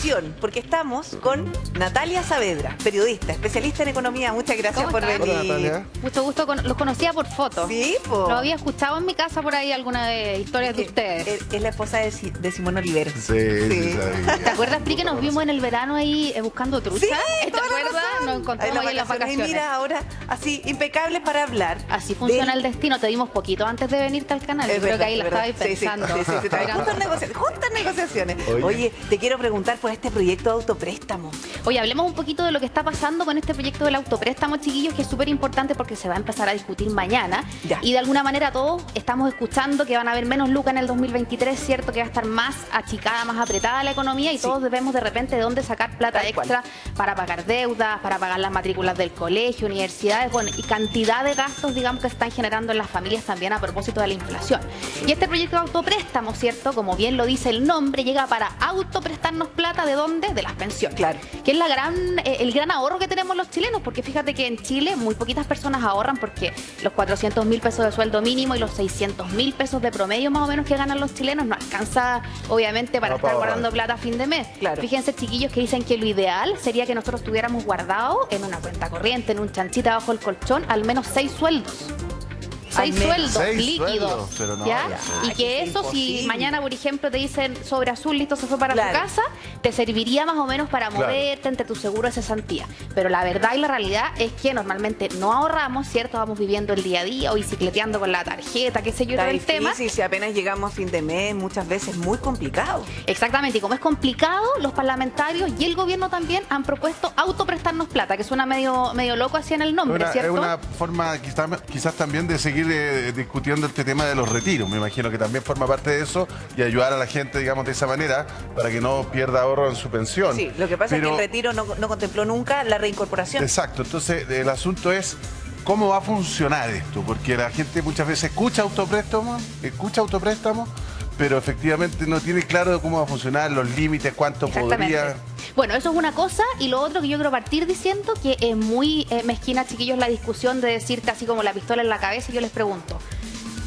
emoción, porque estamos con Natalia Saavedra, periodista, especialista en economía. Muchas gracias por venir. Hola, Natalia. Mucho gusto, los conocía por foto. Sí, po. Lo había escuchado en mi casa por ahí, alguna de historias de ustedes. Es la esposa de Simón Oliver. Sí. ¿Te acuerdas, Pri, que nos vimos en el verano ahí buscando trucha? Sí, ¿Te toda la acuerdas? razón. Nos encontramos ahí en las vacaciones. Y mira, ahora así, impecables para hablar. Así funciona el destino. Te dimos poquito antes de venirte al canal. Yo creo que ahí la estabais pensando. Sí, juntas negociaciones. Oye, te quiero preguntar por este proyecto de autopréstamo. Oye, hablemos un poquito de lo que está pasando con este proyecto del autopréstamo, chiquillos, que es súper importante porque se va a empezar a discutir mañana. Ya. Y de alguna manera todos estamos escuchando que van a haber menos lucas en el 2023, ¿cierto? Que va a estar más achicada, más apretada la economía y todos debemos de repente de dónde sacar plata Tal extra para pagar deudas, para pagar las matrículas del colegio, universidades, bueno, y cantidad de gastos, digamos, que se están generando en las familias también a propósito de la inflación. Y este proyecto de autopréstamo, ¿cierto? Como bien lo dice el nombre, llega para autoprestarnos plata, ¿de dónde? De las pensiones. Claro. Que es el gran ahorro que tenemos los chilenos, porque fíjate que en Chile muy poquitas personas ahorran porque los 400.000 pesos de sueldo mínimo y los 600.000 pesos de promedio más o menos que ganan los chilenos no alcanza, obviamente, para estar guardando plata a fin de mes. Claro. Fíjense, chiquillos, que dicen que lo ideal sería que nosotros tuviéramos guardado en una cuenta corriente, en un chanchita bajo el colchón, al menos 6 sueldos. 6 sueldos líquidos, pero no, ¿ya? ya, Y que es eso, si imposible. mañana, por ejemplo, te dicen sobre azul, listo, se fue para Claro. tu casa, te serviría más o menos para moverte entre tu seguro de cesantía. Pero la verdad y la realidad es que normalmente no ahorramos, ¿cierto? Vamos viviendo el día a día o bicicleteando con la tarjeta, qué sé yo, Está todo el tema. difícil, si apenas llegamos a fin de mes, muchas veces muy complicado. Exactamente, y como es complicado, los parlamentarios y el gobierno también han propuesto autoprestarnos plata, que suena medio loco así en el nombre, Es ¿cierto? una forma quizás también de seguir discutiendo este tema de los retiros. Me imagino que también forma parte de eso y ayudar a la gente, digamos, de esa manera para que no pierda ahorro en su pensión. Sí, lo que pasa es que el retiro no contempló nunca la reincorporación. Exacto, entonces el asunto es cómo va a funcionar esto, porque la gente muchas veces escucha autopréstamo, pero efectivamente no tiene claro cómo va a funcionar, los límites, cuánto podría... Bueno, eso es una cosa, y lo otro que yo quiero partir diciendo que es muy mezquina, chiquillos, la discusión de decirte así como la pistola en la cabeza, y yo les pregunto,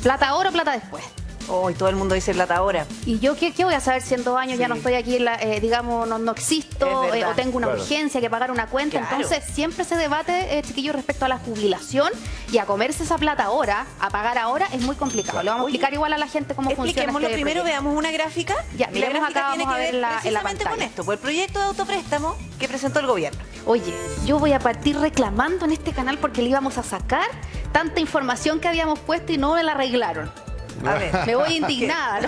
¿plata ahora o plata después? Hoy todo el mundo dice plata ahora. ¿Y yo qué voy a saber si en 2 años ya no estoy aquí, digamos, no existo, Es verdad. o tengo una urgencia que pagar una cuenta? Claro. Entonces siempre se debate, chiquillos, respecto a la jubilación, y a comerse esa plata ahora, a pagar ahora, es muy complicado. Le vamos a explicar igual a la gente cómo funciona Expliquémoslo este primero, proyecto. veamos una gráfica. Ya, Y la miremos gráfica acá, tiene vamos a que ver ver en la precisamente con pantalla. esto, por el proyecto de autopréstamo que presentó el gobierno. Oye, yo voy a partir reclamando en este canal porque le íbamos a sacar tanta información que habíamos puesto y no me la arreglaron. A ver. Me voy indignada, ¿no?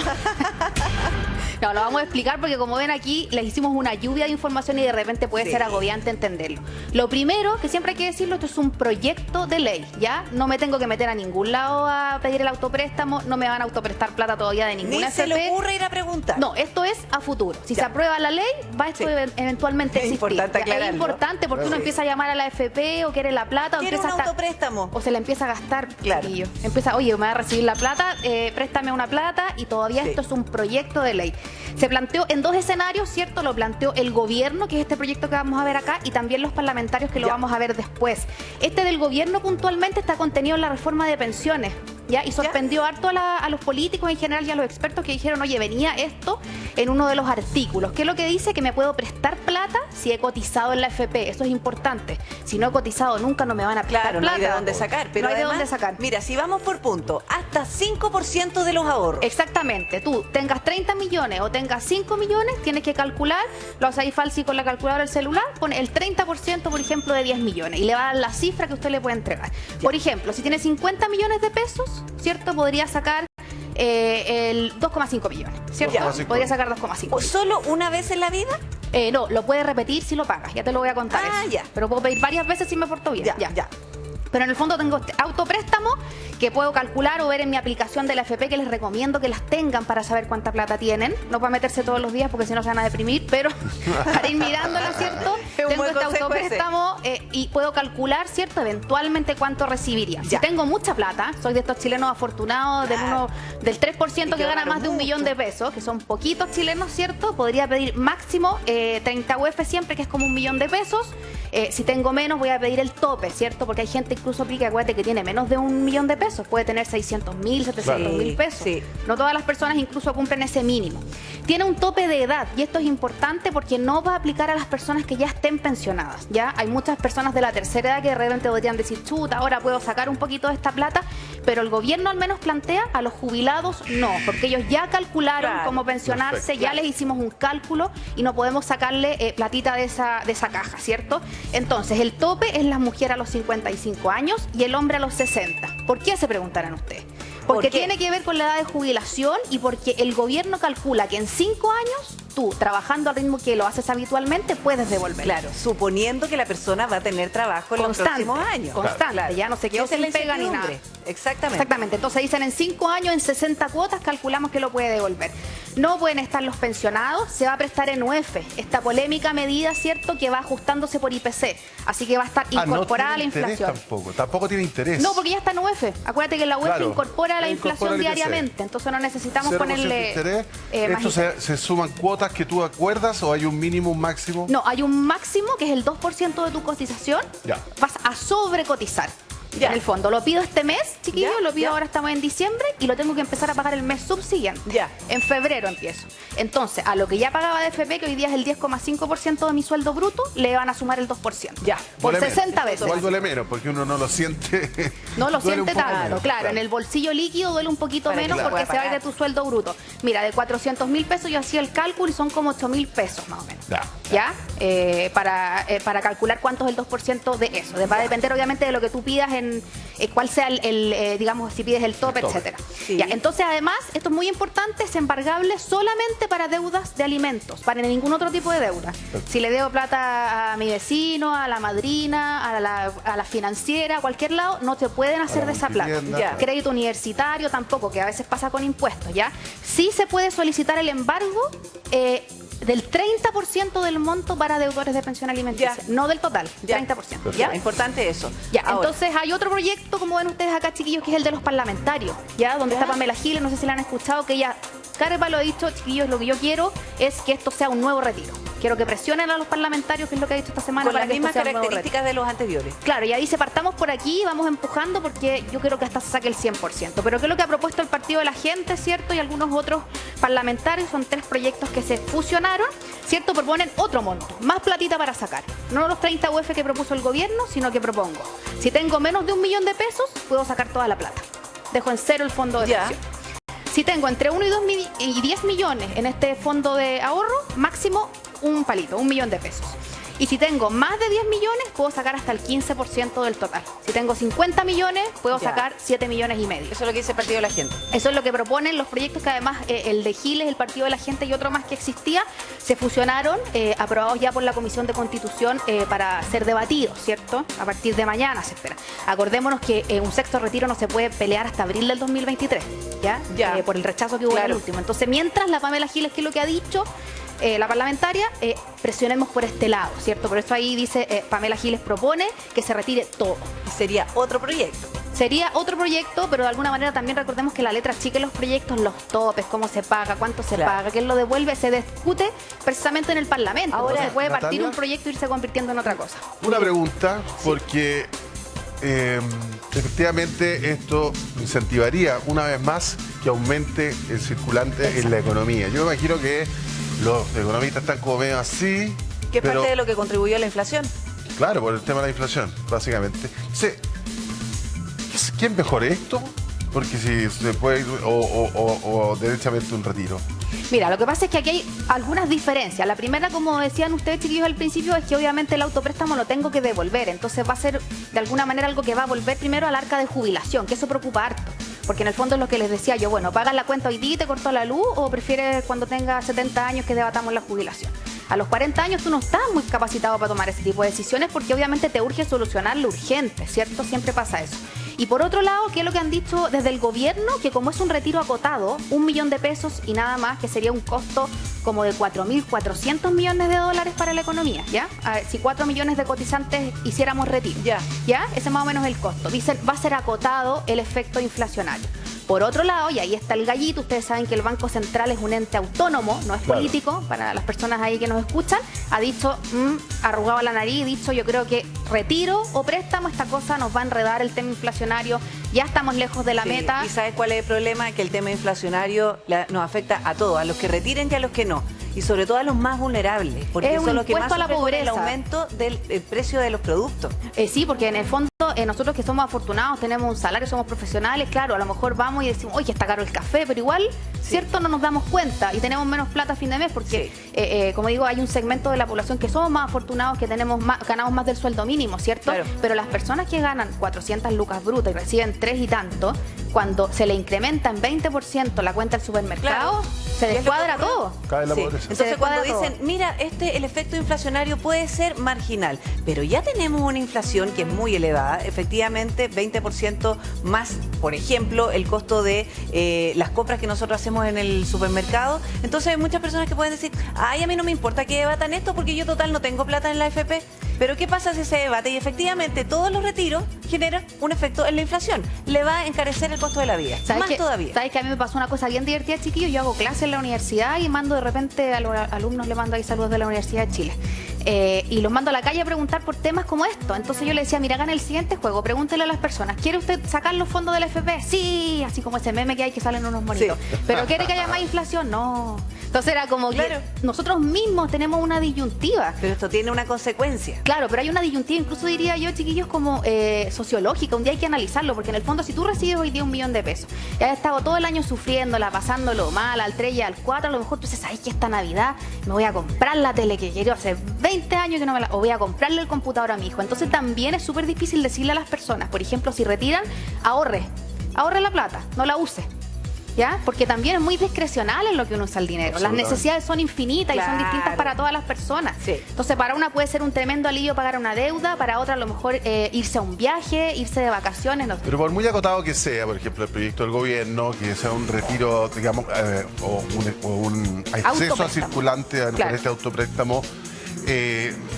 No, lo vamos a explicar porque como ven aquí les hicimos una lluvia de información y de repente puede ser agobiante entenderlo. Lo primero, que siempre hay que decirlo, esto es un proyecto de ley, ¿ya? No me tengo que meter a ningún lado a pedir el autopréstamo, no me van a autoprestar plata todavía de ninguna Ni se FP. le ocurre ir a preguntar. No, esto es a futuro. Si Ya. se aprueba la ley, va esto eventualmente a Es existir. importante Ya, aclararlo. es importante porque uno empieza a llamar a la FP o quiere la plata o Quiere un empieza a autopréstamo. o se la empieza a gastar, Claro. chiquillo. Empieza, oye, me va a recibir la plata, préstame una plata, y todavía esto es un proyecto de ley. Se planteó en 2 escenarios, ¿cierto? Lo planteó el gobierno, que es este proyecto que vamos a ver acá, y también los parlamentarios, que lo vamos a ver después. Este del gobierno puntualmente está contenido en la reforma de pensiones, ¿ya? Y sorprendió harto a los políticos en general y a los expertos que dijeron, oye, venía esto en uno de los artículos. ¿Qué es lo que dice? Que me puedo prestar plata si he cotizado en la FP. Eso es importante. Si no he cotizado nunca, no me van a prestar Claro, no plata. hay de dónde sacar. Pero no hay de además, dónde sacar. Mira, si vamos por punto, hasta 5% de los ahorros. Exactamente, tú tengas 30 millones o tengas 5 millones, tienes que calcular, lo haces ahí fácil con la calculadora del celular, pone el 30%, por ejemplo, de 10 millones y le va a dar la cifra que usted le puede entregar. Por ejemplo, si tiene 50 millones de pesos, ¿cierto? Podría sacar el 2,5 millones, ¿cierto? 2,5. Podría sacar 2,5 ¿O millones. solo una vez en la vida? No, lo puede repetir si lo pagas, ya te lo voy a contar eso. Ya. Pero puedo pedir varias veces si me porto bien. Ya. Pero en el fondo tengo este autopréstamo que puedo calcular o ver en mi aplicación de la FP, que les recomiendo que las tengan para saber cuánta plata tienen. No para meterse todos los días porque si no se van a deprimir, pero para ir mirándola, ¿cierto? Es un Tengo buen este consejo autopréstamo y puedo calcular, ¿cierto? Eventualmente cuánto recibiría. Ya. Si tengo mucha plata, soy de estos chilenos afortunados, del 3% que gana más de 1 millón de pesos, que son poquitos chilenos, ¿cierto? Podría pedir máximo 30 UF siempre, que es como 1 millón de pesos. Si tengo menos, voy a pedir el tope, ¿cierto? Porque hay gente incluso aplica, acuérdate que tiene menos de 1 millón de pesos, puede tener 600.000, 700.000 pesos. Sí. No todas las personas incluso cumplen ese mínimo. Tiene un tope de edad y esto es importante porque no va a aplicar a las personas que ya estén pensionadas. Ya hay muchas personas de la tercera edad que de repente podrían decir, chuta, ahora puedo sacar un poquito de esta plata, pero el gobierno al menos plantea a los jubilados no, porque ellos ya calcularon cómo pensionarse, perfecto, ya les hicimos un cálculo y no podemos sacarle platita de esa caja, ¿cierto? Entonces, el tope es la mujer a los 55 años y el hombre a los 60. ¿Por qué se preguntarán ustedes? Porque tiene que ver con la edad de jubilación y porque el gobierno calcula que en 5 años tú, trabajando al ritmo que lo haces habitualmente, puedes devolver. Claro, suponiendo que la persona va a tener trabajo en los próximos años. Constante, Claro. ya no se quedó Esa es sin la pega ni nada. incertidumbre. Exactamente. Exactamente, entonces dicen en 5 años, en 60 cuotas, calculamos que lo puede devolver. No pueden estar los pensionados, se va a prestar en UEF, esta polémica medida, ¿cierto?, que va ajustándose por IPC, así que va a estar incorporada a la no tiene inflación. interés tampoco tiene interés. No, porque ya está en UEF. Acuérdate que la UEF Claro, incorpora la incorpora inflación el IPC. diariamente, entonces no necesitamos 0% ponerle de interés. más ¿Esto interés. se suman cuotas que tú acuerdas o hay un mínimo, un máximo? No, hay un máximo que es el 2% de tu cotización. Ya. Vas a sobrecotizar. Ya. En el fondo, lo pido este mes, chiquillos, Ya, lo pido ya. ahora, estamos en diciembre y lo tengo que empezar a pagar el mes subsiguiente. Ya. En febrero empiezo. Entonces, a lo que ya pagaba de FP, que hoy día es el 10,5% de mi sueldo bruto, le van a sumar el 2%. Ya. Por Duele 60 menos. veces. Igual duele menos porque uno no lo siente. No lo Duele un siente poco tanto, menos, claro. En el bolsillo líquido duele un poquito Para que menos lo porque pueda se va pagar. de tu sueldo bruto. Mira, de 400.000 pesos yo hacía el cálculo y son como 8.000 pesos más o menos. Ya. ¿Ya? Para calcular cuánto es el 2% de eso. Va a depender obviamente de lo que tú pidas en cuál sea digamos, si pides el tope, El tope. etcétera. Sí. Ya, entonces, además, esto es muy importante, es embargable solamente para deudas de alimentos, para ningún otro tipo de deuda. Si le debo plata a mi vecino, a la madrina, a la financiera, a cualquier lado, no te pueden hacer la de esa plata. multivivienda, Ya. Crédito universitario tampoco, que a veces pasa con impuestos, ¿ya? Sí se puede solicitar el embargo del 30% del monto para deudores de pensión alimenticia, Ya. no del total, Ya. 30%. Ya, importante eso. Ya, Ahora, entonces hay otro proyecto, como ven ustedes acá, chiquillos, que es el de los parlamentarios, ¿ya? Donde Ya. está Pamela Giles, no sé si la han escuchado, que ella, Carpa lo ha dicho, chiquillos, lo que yo quiero es que esto sea un nuevo retiro. Quiero que presionen a los parlamentarios, que es lo que ha dicho esta semana, con para las que esto mismas sea un nuevo retiro. características de los anteriores. Claro, ya dice, partamos por aquí, vamos empujando porque yo quiero que hasta se saque el 100%. Pero ¿qué es lo que ha propuesto el Partido de la Gente, cierto? Y algunos otros parlamentarios, son 3 proyectos que se fusionaron, ¿cierto? Proponen otro monto, más platita para sacar. No los 30 UF que propuso el gobierno, sino que propongo, si tengo menos de 1 millón de pesos, puedo sacar toda la plata. Dejo en cero el fondo de Ya. pensión. Si tengo entre 1 y 10 millones en este fondo de ahorro, máximo un palito, 1 millón de pesos. Y si tengo más de 10 millones, puedo sacar hasta el 15% del total. Si tengo 50 millones, puedo Ya. sacar 7 millones y medio. Eso es lo que dice el Partido de la Gente. Eso es lo que proponen los proyectos que además el de Giles, el Partido de la Gente y otro más que existía, se fusionaron, aprobados ya por la Comisión de Constitución para ser debatidos, ¿cierto? A partir de mañana se espera. Acordémonos que un sexto retiro no se puede pelear hasta abril del 2023, ¿ya? Ya. Por el rechazo que hubo en Claro. el último. Entonces, mientras la Pamela Giles, que es lo que ha dicho, la parlamentaria, presionemos por este lado, ¿cierto? Por eso ahí dice, Pamela Giles propone que se retire todo. Y sería otro proyecto. Sería otro proyecto, pero de alguna manera también recordemos que la letra chica en los proyectos, los topes, cómo se paga, cuánto se Claro. paga, quién lo devuelve, se discute precisamente en el Parlamento. Ahora, Entonces puede partir Natalia, un proyecto e irse convirtiendo en otra cosa. Una pregunta, porque efectivamente esto incentivaría una vez más que aumente el circulante en la economía. Yo me imagino que los economistas están como medio así. Que es pero, parte de lo que contribuyó a la inflación. Claro, por el tema de la inflación, básicamente. Entonces, ¿quién mejore esto? Porque si se puede ir o derechamente un retiro. Mira, lo que pasa es que aquí hay algunas diferencias. La primera, como decían ustedes, chiquillos, al principio, es que obviamente el autopréstamo lo tengo que devolver. Entonces va a ser de alguna manera algo que va a volver primero al arca de jubilación, que eso preocupa harto. Porque en el fondo es lo que les decía yo, bueno, ¿pagas la cuenta hoy día y te cortó la luz o prefieres cuando tengas 70 años que debatamos la jubilación? A los 40 años tú no estás muy capacitado para tomar ese tipo de decisiones porque obviamente te urge solucionar lo urgente, ¿cierto? Siempre pasa eso. Y por otro lado, ¿qué es lo que han dicho desde el gobierno? Que como es un retiro acotado, 1 millón de pesos y nada más, que sería un costo como de 4.400 millones de dólares para la economía, ¿ya? A ver, si 4 millones de cotizantes hiciéramos retiro, Ya. ¿ya? Ese más o menos es el costo. Dicen, va a ser acotado el efecto inflacionario. Por otro lado, y ahí está el gallito, ustedes saben que el Banco Central es un ente autónomo, no es político, para las personas ahí que nos escuchan, ha dicho, arrugado la nariz, dicho, yo creo que retiro o préstamo, esta cosa nos va a enredar el tema inflacionario, ya estamos lejos de la meta. ¿Y sabes cuál es el problema? Que el tema inflacionario nos afecta a todos, a los que retiren y a los que no. Y sobre todo a los más vulnerables, porque Es un son los que más impuesto a la sufren con el pobreza. aumento del precio de los productos. Sí, porque en el fondo nosotros que somos afortunados, tenemos un salario, somos profesionales, claro, a lo mejor vamos y decimos, oye, está caro el café, pero igual, ¿cierto? No nos damos cuenta y tenemos menos plata a fin de mes porque, como digo, hay un segmento de la población que somos más afortunados, que tenemos ganamos más del sueldo mínimo, ¿cierto? Claro. Pero las personas que ganan 400 lucas brutas y reciben 3 y tanto, cuando se le incrementa en 20% la cuenta del supermercado, se descuadra todo. Cae la Sí. pobreza. Entonces Se cuando descuadra dicen, mira, el efecto inflacionario puede ser marginal, pero ya tenemos una inflación que es muy elevada, efectivamente 20% más, por ejemplo, el costo de las compras que nosotros hacemos en el supermercado. Entonces hay muchas personas que pueden decir, ay, a mí no me importa que debatan esto porque yo total no tengo plata en la AFP. Pero ¿qué pasa si se debate? Y efectivamente todos los retiros generan un efecto en la inflación. Le va a encarecer el costo de la vida. Más todavía. ¿Sabes que a mí me pasó una cosa bien divertida, chiquillos? Yo hago clases en la universidad y mando de repente a los alumnos, le mando ahí saludos de la Universidad de Chile. Y los mando a la calle a preguntar por temas como esto. Entonces yo le decía, mira, hagan el siguiente juego, pregúntele a las personas, ¿quiere usted sacar los fondos del FP? Sí, así como ese meme que hay que salen unos monitos. Sí. ¿Pero quiere que haya más inflación? No. Entonces era como que nosotros mismos tenemos una disyuntiva. Pero esto tiene una consecuencia. Claro, pero hay una disyuntiva, incluso diría yo, chiquillos, como sociológica. Un día hay que analizarlo, porque en el fondo, si tú recibes hoy día 1 millón de pesos y has estado todo el año sufriéndola, pasándolo mal, al 3 y al 4, a lo mejor tú dices, ¿sabes qué? Esta Navidad me voy a comprar la tele que quiero hace 20 años que no me la... o voy a comprarle el computador a mi hijo. Entonces también es súper difícil decirle a las personas, por ejemplo, si retiran, ahorre la plata, no la use. ¿Ya? Porque también es muy discrecional en lo que uno usa el dinero. Las necesidades son infinitas y son distintas para todas las personas. Sí. Entonces, para una puede ser un tremendo alivio pagar una deuda, para otra a lo mejor irse a un viaje, irse de vacaciones. No sé. Pero por muy acotado que sea, por ejemplo, el proyecto del gobierno, que sea un retiro, digamos, o un acceso a circulante a este autopréstamo,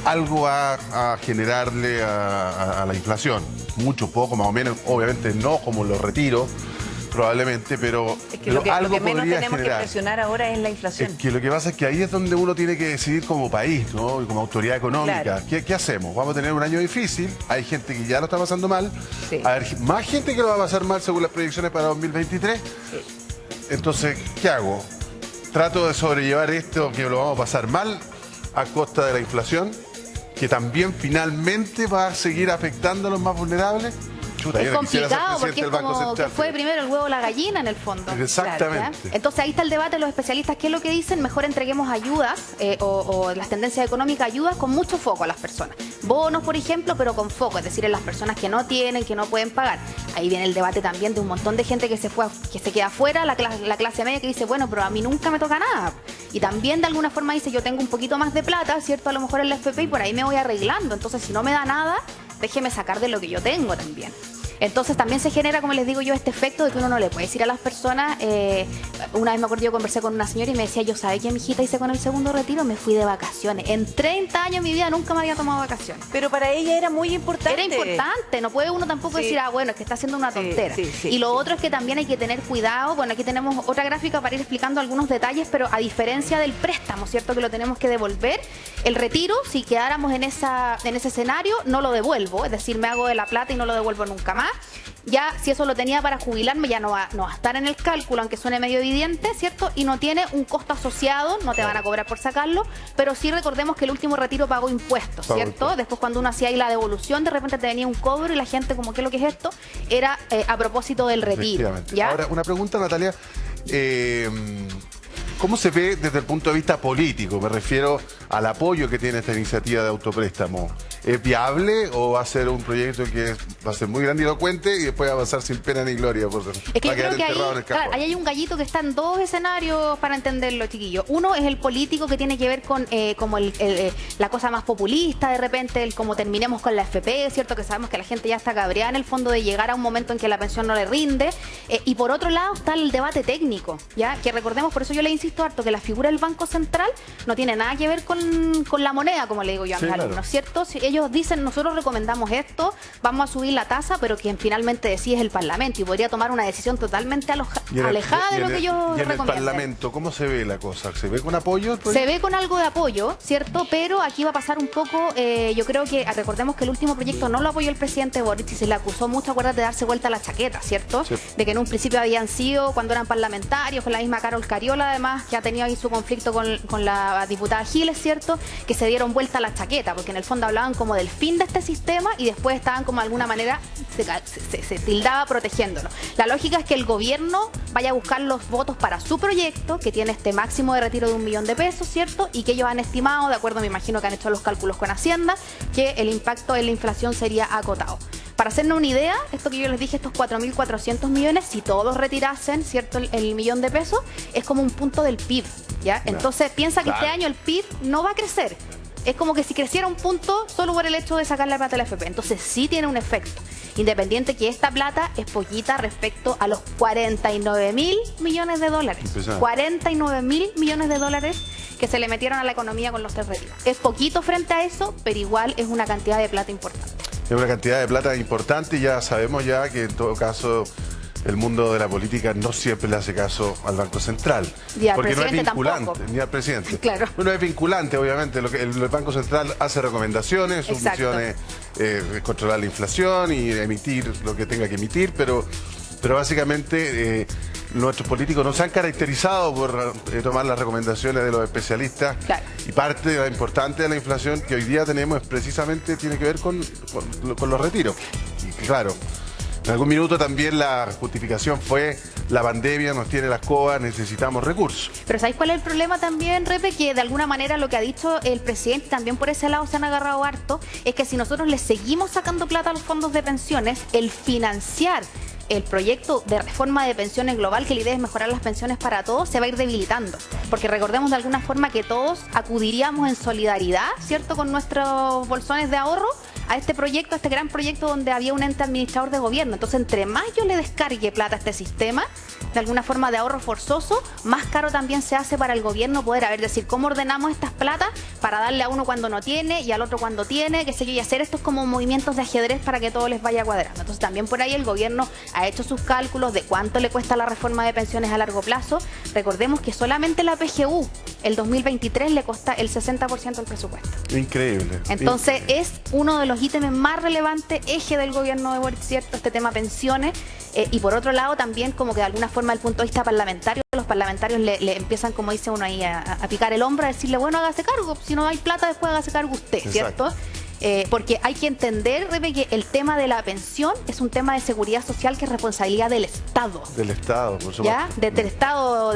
algo va a generarle a la inflación. Mucho, poco, más o menos, obviamente no como los retiros, probablemente, pero, Es que lo que algo menos podría tenemos generar. que presionar ahora es la inflación. Es que lo que pasa es que ahí es donde uno tiene que decidir como país, ¿no? Y como autoridad económica. Claro. ¿Qué hacemos? Vamos a tener un año difícil, hay gente que ya lo está pasando mal, Sí. a ver, más gente que lo va a pasar mal según las proyecciones para 2023. Sí. Entonces, ¿qué hago? ¿Trato de sobrellevar esto que lo vamos a pasar mal a costa de la inflación, que también finalmente va a seguir afectando a los más vulnerables? Chuta, Es yo no quisiera ser complicado porque presidente es del Banco como que Central, fue pero- primero el huevo o la gallina en el fondo. Exactamente. ¿Ya? Entonces ahí está el debate de los especialistas. ¿Qué es lo que dicen? Mejor entreguemos ayudas o las tendencias económicas, ayudas con mucho foco a las personas. Bonos, por ejemplo, pero con foco, es decir, en las personas que no tienen, que no pueden pagar. Ahí viene el debate también de un montón de gente que se queda afuera, la clase media que dice, bueno, pero a mí nunca me toca nada. Y también de alguna forma dice, yo tengo un poquito más de plata, ¿cierto? A lo mejor en la FP y por ahí me voy arreglando. Entonces, si no me da nada, déjeme sacar de lo que yo tengo también. Entonces también se genera, como les digo yo, este efecto de que uno no le puede decir a las personas. Una vez me acuerdo, yo conversé con una señora y me decía, yo, ¿sabe qué, mijita, hice con el segundo retiro? Me fui de vacaciones. En 30 años de mi vida nunca me había tomado vacaciones. Pero para ella era muy importante. Era importante, no puede uno tampoco Sí. decir, bueno, es que está haciendo una tontera. sí, Y lo otro es que también hay que tener cuidado. Bueno, aquí tenemos otra gráfica para ir explicando algunos detalles, pero a diferencia del préstamo, ¿cierto? Que lo tenemos que devolver, el retiro, si quedáramos en ese escenario, no lo devuelvo, es decir, me hago de la plata y no lo devuelvo nunca más. Ya, si eso lo tenía para jubilarme, ya no va a estar en el cálculo, aunque suene medio evidente, ¿cierto? Y no tiene un costo asociado, no te van a cobrar por sacarlo, pero sí recordemos que el último retiro pagó impuestos, Pagó ¿cierto? impuestos. Después cuando uno hacía ahí la devolución, de repente te venía un cobro y la gente como, ¿qué es lo que es esto? Era a propósito del retiro, Efectivamente. ¿ya? Ahora, una pregunta, Natalia. ¿Cómo se ve desde el punto de vista político? Me refiero al apoyo que tiene esta iniciativa de autopréstamo. ¿Es viable o va a ser un proyecto que va a ser muy grandilocuente y después va a avanzar sin pena ni gloria? Es que yo creo que ahí hay un gallito que está en dos escenarios para entenderlo, chiquillos. Uno es el político, que tiene que ver con como la cosa más populista, de repente, el cómo terminemos con la FP, ¿cierto? Que sabemos que la gente ya está cabreada en el fondo de llegar a un momento en que la pensión no le rinde. Y por otro lado está el debate técnico, ¿ya? Que recordemos, por eso yo le insisto harto, que la figura del Banco Central no tiene nada que ver con la moneda, como le digo yo a mis alumnos, ¿cierto? Si ellos ellos dicen, nosotros recomendamos esto, vamos a subir la tasa, pero quien finalmente decide es el Parlamento y podría tomar una decisión totalmente alejada de lo que ellos recomiendan. ¿Y en el Parlamento cómo se ve la cosa? ¿Se ve con apoyo? Se ve con algo de apoyo, ¿cierto? Pero aquí va a pasar un poco, yo creo que, recordemos que el último proyecto no lo apoyó el presidente Boric y se le acusó mucho, acuérdate, de darse vuelta a la chaqueta, ¿cierto? Sí. De que en un principio habían sido, cuando eran parlamentarios, con la misma Carol Cariola además, que ha tenido ahí su conflicto con la diputada Giles, ¿cierto? Que se dieron vuelta a la chaqueta, porque en el fondo hablaban como del fin de este sistema y después estaban como de alguna manera, se tildaba protegiéndolo. La lógica es que el gobierno vaya a buscar los votos para su proyecto, que tiene este máximo de retiro de 1 millón de pesos, ¿cierto? Y que ellos han estimado, de acuerdo, me imagino que han hecho los cálculos con Hacienda, que el impacto en la inflación sería acotado. Para hacernos una idea, esto que yo les dije, estos 4.400 millones, si todos retirasen, ¿cierto?, el millón de pesos, es como un punto del PIB, ¿ya? Entonces, piensa que este año el PIB no va a crecer. Es como que si creciera un punto solo por el hecho de sacar la plata de la AFP. Entonces, sí tiene un efecto. Independiente que esta plata es poquita respecto a los 49.000 millones de dólares. 49.000 millones de dólares que se le metieron a la economía con los 3 retiros. Es poquito frente a eso, pero igual es una cantidad de plata importante. Es una cantidad de plata importante y ya sabemos ya que en todo caso el mundo de la política no siempre le hace caso al Banco Central. Porque no es vinculante, tampoco. ni al presidente. Claro. No es vinculante, obviamente. El Banco Central hace recomendaciones, su misión es controlar la inflación y emitir lo que tenga que emitir, pero básicamente nuestros políticos no se han caracterizado por tomar las recomendaciones de los especialistas. Claro. Y parte de lo importante de la inflación que hoy día tenemos es precisamente tiene que ver con los retiros. Y claro, en algún minuto también la justificación fue la pandemia nos tiene las cobas, necesitamos recursos. Pero ¿sabéis cuál es el problema también, Repe? Que de alguna manera lo que ha dicho el presidente, también por ese lado se han agarrado harto, es que si nosotros le seguimos sacando plata a los fondos de pensiones, el financiar el proyecto de reforma de pensiones global, que la idea es mejorar las pensiones para todos, se va a ir debilitando. Porque recordemos de alguna forma que todos acudiríamos en solidaridad, ¿cierto?, con nuestros bolsones de ahorro a este proyecto, a este gran proyecto donde había un ente administrador de gobierno. Entonces, entre más yo le descargue plata a este sistema, de alguna forma de ahorro forzoso, más caro también se hace para el gobierno poder decir cómo ordenamos estas platas para darle a uno cuando no tiene y al otro cuando tiene, qué sé yo, y hacer estos como movimientos de ajedrez para que todo les vaya cuadrando. Entonces, también por ahí el gobierno ha hecho sus cálculos de cuánto le cuesta la reforma de pensiones a largo plazo. Recordemos que solamente la PGU, el 2023, le cuesta el 60% del presupuesto. Increíble. Entonces, es uno de los ítems más relevantes, eje del gobierno de Boric, ¿cierto?, este tema pensiones. Y por otro lado, también como que de alguna forma, desde el punto de vista parlamentario, los parlamentarios le empiezan, como dice uno ahí, a picar el hombro, a decirle, bueno, hágase cargo, si no hay plata, después hágase cargo usted, ¿cierto? Porque hay que entender, Repe, que el tema de la pensión es un tema de seguridad social que es responsabilidad del Estado. Del Estado, por supuesto. ¿Ya? Del Estado,